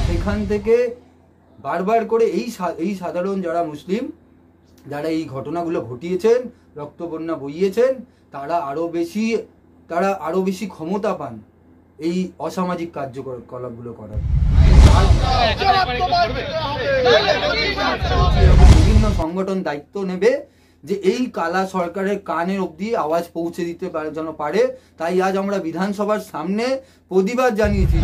সেখান থেকে বারবার করে এই সাধারণ যারা মুসলিম, যারা এই ঘটনাগুলো ঘটিয়েছেন, রক্তবন্যা বইয়েছেন, তারা আরো বেশি ক্ষমতা পান এই অসামাজিক কার্যকলাপগুলো করার। বিভিন্ন সংগঠন দায়িত্ব নেবে যে এই কালা সরকারের কানের অবধি আওয়াজ পৌঁছে দিতে পারে। তাই আজ আমরা বিধানসভার সামনে প্রতিবাদ জানিয়েছি।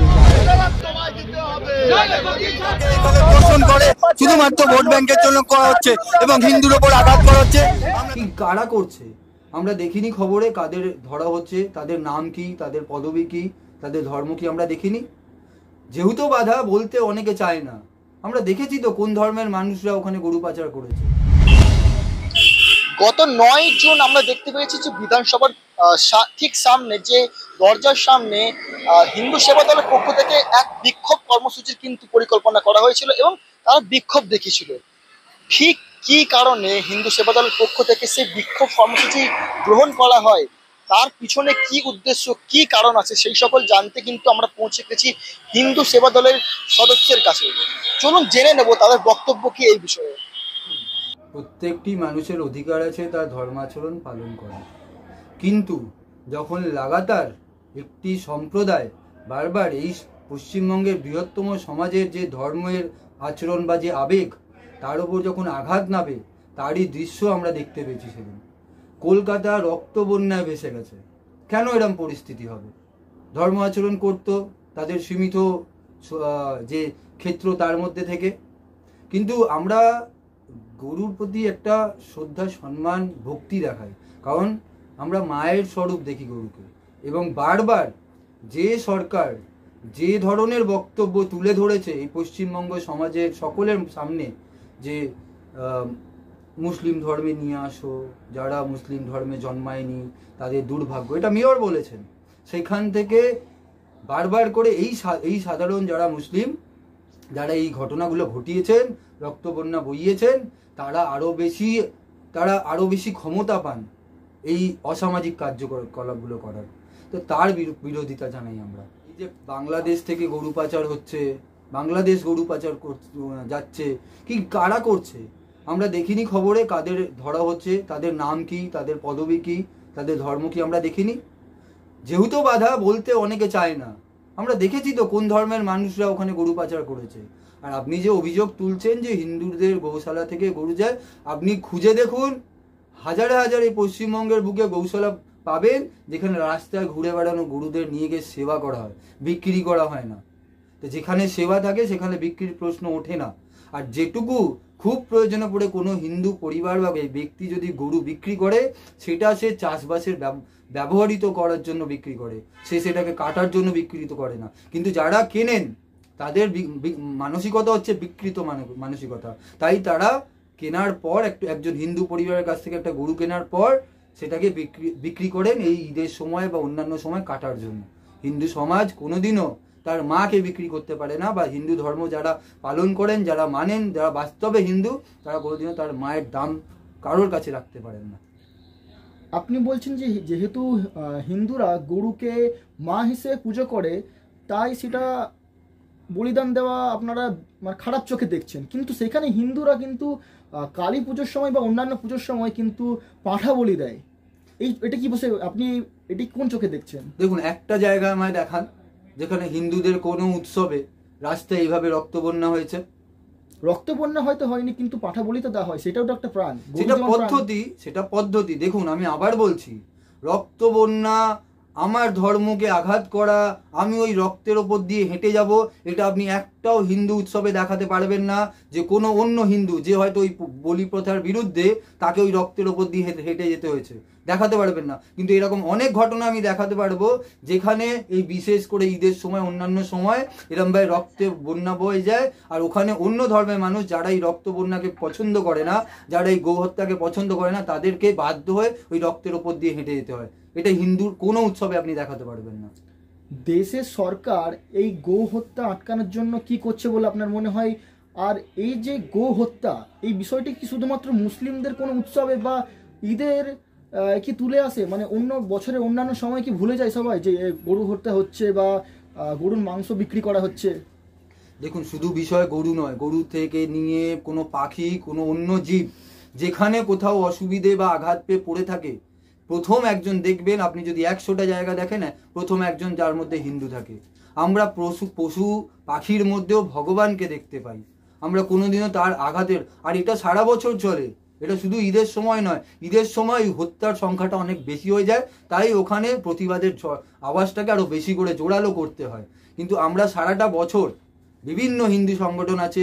শুধুমাত্র ভোট ব্যাংকের জন্য করা হচ্ছে এবং হিন্দুর উপর আঘাত করা হচ্ছে। কারা করছে আমরা দেখিনি খবরে, কাদের ধরা হচ্ছে, তাদের নাম কি, তাদের পদবি কি, তাদের ধর্ম কি আমরা দেখিনি। যেহেতু বাধা বলতে অনেকে চায় না, আমরা দেখেছি তো কোন ধর্মের মানুষরা ওখানে গরু পাচার করেছে। গত 9 জুন আমরা দেখতে পেয়েছি যে বিধানসভার ঠিক সামনে যে দরজার সামনে হিন্দু সেবা দলের পক্ষ থেকে এক বিক্ষোভ কর্মসূচির কিন্তু পরিকল্পনা করা হয়েছিল এবং তারা বিক্ষোভ দেখিয়েছিল। ঠিক কি কারণে হিন্দু সেবা দলের পক্ষ থেকে সেই বিক্ষোভ কর্মসূচি গ্রহণ করা হয়, তার পিছনে কি উদ্দেশ্য, কি কারণ আছে, সেই সকল জানতে কিন্তু আমরা পৌঁছে গেছি হিন্দু সেবা দলের সদস্যের কাছে। চলুন জেনে নেব তাদের বক্তব্য কি এই বিষয়ে। প্রত্যেকটি মানুষের অধিকার আছে তার ধর্মাচরণ পালন করার, কিন্তু যখন লাগাতার একটি সম্প্রদায় বারবার এই পশ্চিমবঙ্গের বৃহত্তম সমাজের যে ধর্মের আচরণ বা যে আবেগ তার উপর যখন আঘাত নামে, তারই দৃশ্য আমরা দেখতে পেয়েছি সেদিন। কলকাতা রক্তবন্যায় ভেসে গেছে। কেন এরকম পরিস্থিতি হবে? ধর্ম আচরণ করত তাদের সীমিত যে ক্ষেত্র তার মধ্যে থেকে, কিন্তু আমরা গরুর প্রতি একটা শ্রদ্ধা, সম্মান, ভক্তি দেখাই, কারণ আমরা মায়ের স্বরূপ দেখি গরুকে। এবং বারবার যে সরকার যে ধরনের বক্তব্য তুলে ধরেছে এই পশ্চিমবঙ্গ সমাজের সকলের সামনে, যে মুসলিম ধর্মে নিয়ে আসো, যারা মুসলিম ধর্মে জন্মায়নি তাদের দুর্ভাগ্য, এটা মেয়র বলেছেন। সেখান থেকে বারবার করে এই সাধারণ যারা মুসলিম, যারা এই ঘটনাগুলো ঘটিয়েছেন, রক্তবন্যা বইয়েছেন, তারা আরো বেশি ক্ষমতা পান এই অসামাজিক কার্যকলাপগুলো করার। তো তার বিরোধিতা জানাই আমরা। এই যে বাংলাদেশ থেকে গরু পাচার হচ্ছে, বাংলাদেশ গরু পাচার যাচ্ছে, কি কারা করছে আমরা দেখিনি খবরে, কাদের ধরা হচ্ছে, তাদের নাম কি, তাদের পদবি কি, তাদের ধর্ম কি আমরা দেখিনি। যেহেতু বাধা বলতে অনেকে চায় না, আমরা দেখেছি তো কোন ধর্মের মানুষরা ওখানে গরু পাচার করেছে। আর আপনি যে অভিযোগ তুলছেন যে হিন্দুদের গৌশালা থেকে গরু যায়, আপনি খুঁজে দেখুন হাজারে হাজার এই পশ্চিমবঙ্গের বুকে গৌশালা পাবেন যেখানে রাস্তায় ঘুরে বেড়ানো গরুদের নিয়ে গিয়ে সেবা করা হয়, বিক্রি করা হয় না। তো যেখানে সেবা থাকে সেখানে বিক্রির প্রশ্ন ওঠে না। আর যেটুকু খুব প্রয়োজনে পড়ে কোনো হিন্দু পরিবার বা ব্যক্তি যদি গরু বিক্রি করে, সেটা সে চাষবাসের ব্যবহৃত করার জন্য বিক্রি করে, সে সেটাকে কাটার জন্য বিক্রিত করে না। কিন্তু যারা কেনেন তাদের মানসিকতা হচ্ছে বিকৃত মানসিকতা। তাই তারা কেনার পর একজন হিন্দু পরিবারের কাছ থেকে একটা গরু কেনার পর সেটাকে বিক্রি করেন এই ঈদের সময় বা অন্যান্য সময় কাটার জন্য। হিন্দু সমাজ কোনোদিনও তার মাকে বিক্রি করতে পারে না, বা হিন্দু ধর্ম যারা পালন করেন, যারা মানেন, যারা বাস্তবে হিন্দু, তারা কোনোদিনও তার মায়ের দাম কারোর কাছে রাখতে পারেন না। আপনি বলছেন যে যেহেতু হিন্দুরা গরুকে মা হিসেবে পুজো করে, তাই সেটা বলিদান দেওয়া আপনারা খারাপ চোখে দেখছেন, কিন্তু সেখানে হিন্দুরা কিন্তু কালী পুজোর সময় বা অন্যান্য পুজোর সময় কিন্তু পাঁঠা বলি দেয়। এটা কি আপনি এটি কোন চোখে দেখছেন? দেখুন, একটা জায়গা আমায় দেখান যেখানে হিন্দুদের কোনো উৎসবে রাস্তায় এইভাবে রক্তবন্যা হয়েছে। রক্তবন্যা হয়তো হয়নি, কিন্তু পাঁঠা বলি তো দেওয়া হয়, সেটাও তো একটা প্রাণ, সেটা পদ্ধতি। দেখুন, আমি আবার বলছি, রক্তবন্যা, আমার ধর্মকে আঘাত করা, আমি ওই রক্তের ওপর দিয়ে হেঁটে যাব, এটা আপনি একটাও হিন্দু উৎসবে দেখাতে পারবেন না। যে কোনো অন্য হিন্দু যে হয়তো ওই বলি প্রথার বিরুদ্ধে, তাকে ওই রক্তের ওপর দিয়ে হেঁটে যেতে হয়েছে, দেখাতে পারবেন না। কিন্তু এরকম অনেক ঘটনা আমি দেখাতে পারবো যেখানে এই বিশেষ করে ঈদের সময়, অন্যান্য সময় এরমভাবে রক্তে বন্যা বয়ে যায়, আর ওখানে অন্য ধর্মের মানুষ যারা এই রক্ত বন্যাকে পছন্দ করে না, যারা এই গৌহত্যাকে পছন্দ করে না, তাদেরকে বাধ্য হয়ে ওই রক্তের ওপর দিয়ে হেঁটে যেতে হয়। এটা হিন্দুর কোনো উৎসবে আপনি দেখাতে পারবেন না। দেশের সরকার এই গো হত্যা আটকানোর জন্য কি করছে বলে আপনার মনে হয়? আর এই যে গো হত্যা, এই বিষয়টি কি শুধুমাত্র মুসলিমদের কোনো উৎসবে বা ঈদের কি তুলে আসে, মানে অন্য বছরের অন্যান্য সময় কি ভুলে যায় সবাই যে গরু হত্যা হচ্ছে বা গরুর মাংস বিক্রি করা হচ্ছে? দেখুন, শুধু বিষয় গরু নয়, গরু থেকে নিয়ে কোনো পাখি, কোনো অন্য জীব যেখানে কোথাও অসুবিধে বা আঘাত পেয়ে পড়ে থাকে, প্রথম একজন দেখবেন, আপনি যদি 100টা জায়গা দেখেন, প্রথম একজন যার মধ্যে হিন্দু থাকে। আমরা পশু পাখির মধ্যেও ভগবানকে দেখতে পাই। আমরা কোনোদিনও তার আঘাতের, আর এটা সারা বছর চলে, এটা শুধু ঈদের সময় নয়, ঈদের সময় হত্যার সংখ্যাটা অনেক বেশি হয়ে যায়, তাই ওখানে প্রতিবাদের আওয়াজটাকে আরো বেশি করে জোরালো করতে হয়। কিন্তু আমরা সারাটা বছর বিভিন্ন হিন্দু সংগঠন আছে,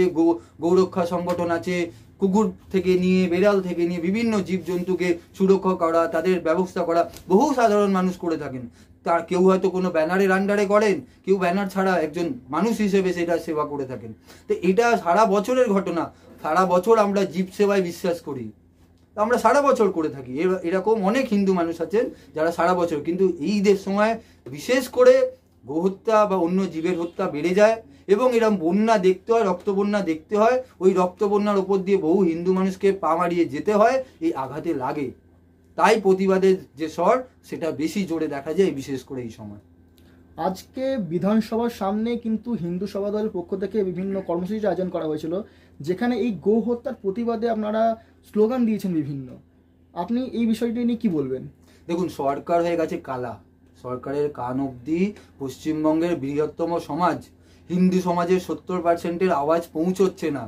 গৌরক্ষা সংগঠন আছে, কুকুর থেকে নিয়ে বেড়াল থেকে নিয়ে বিভিন্ন জীবজন্তুকে সুরক্ষা করা, তাদের ব্যবস্থা করা বহু সাধারণ মানুষ করে থাকেন। তার কেউ হয়তো কোনো ব্যানারের আন্ডারে করেন, কেউ ব্যানার ছাড়া একজন মানুষ হিসেবে সেটা সেবা করে থাকেন। তো এটা সারা বছরের ঘটনা, সারা বছর আমরা জীব সেবায় বিশ্বাস করি, আমরা সারা বছর করে থাকি। এরকম অনেক হিন্দু মানুষ আছেন যারা সারা বছর, কিন্তু এই ঈদের সময় বিশেষ করে গোহত্যা বা অন্য জীবের হত্যা বেড়ে যায় এবং এরকম বন্যা দেখতে হয়, রক্ত বন্যা দেখতে হয়। ওই রক্ত বন্যার ওপর দিয়ে বহু হিন্দু মানুষকে পা মারিয়ে যেতে হয়, এই আঘাতে লাগে। তাই প্রতিবাদের যে স্বর সেটা বেশি জোরে দেখা যায় বিশেষ করে এই সময়। আজকে বিধানসভার সামনে কিন্তু হিন্দু সভা দলের পক্ষ থেকে বিভিন্ন কর্মসূচির আয়োজন করা হয়েছিল, যেখানে এই গো হত্যার প্রতিবাদে আপনারা স্লোগান দিয়েছেন বিভিন্ন। আপনি এই বিষয়টি নিয়ে কি বলবেন? দেখুন, সরকার হয়ে গেছে কালা, সরকারের কান অবধি পশ্চিমবঙ্গের বৃহত্তম সমাজ হিন্দু সমাজের 70% আওয়াজ পৌঁছচ্ছে না।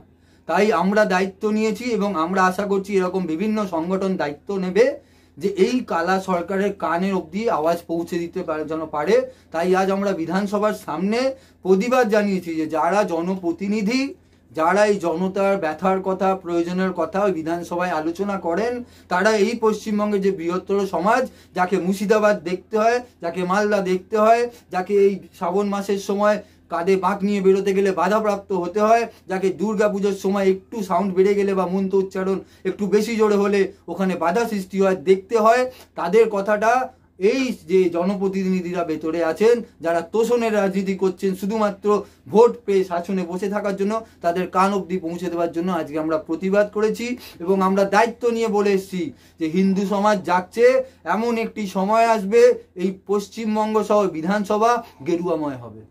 তাই আমরা দায়িত্ব নিয়েছি এবং আমরা আশা করছি এরকম বিভিন্ন সংগঠন দায়িত্ব নেবে যে এই কালা সরকারের কানের অবধি আওয়াজ পৌঁছে দিতে যেন পারে। তাই আজ আমরা বিধানসভার সামনে প্রতিবাদ জানিয়েছি যে যারা জনপ্রতিনিধি, যারা এই জনতার ব্যথার কথা, প্রয়োজনের কথা ওই বিধানসভায় আলোচনা করেন, তারা এই পশ্চিমবঙ্গের যে বৃহত্তর সমাজ, যাকে মুর্শিদাবাদ দেখতে হয়, যাকে মালদা দেখতে হয়, যাকে এই শ্রাবণ মাসের সময় কাঁধে বাঁক নিয়ে বেরোতে গেলে বাধাপ্রাপ্ত হতে হয়, যাকে দুর্গা পুজোর সময় একটু সাউন্ড বেড়ে গেলে বা মন্ত্র উচ্চারণ একটু বেশি জোরে হলে ওখানে বাধা সৃষ্টি হয়, দেখতে হয়, তাদের কথাটা এই যে জনপ্রতিনিধিরা ভেতরে আছেন, যারা তোষণের রাজনীতি করছেন শুধুমাত্র ভোট পেয়ে শাসনে বসে থাকার জন্য, তাদের কান অবধি পৌঁছে দেওয়ার জন্য আজকে আমরা প্রতিবাদ করেছি। এবং আমরা দায়িত্ব নিয়ে বলে এসেছি যে হিন্দু সমাজ জাগছে, এমন একটি সময় আসবে এই পশ্চিমবঙ্গ সহ বিধানসভা গেরুয়াময় হবে।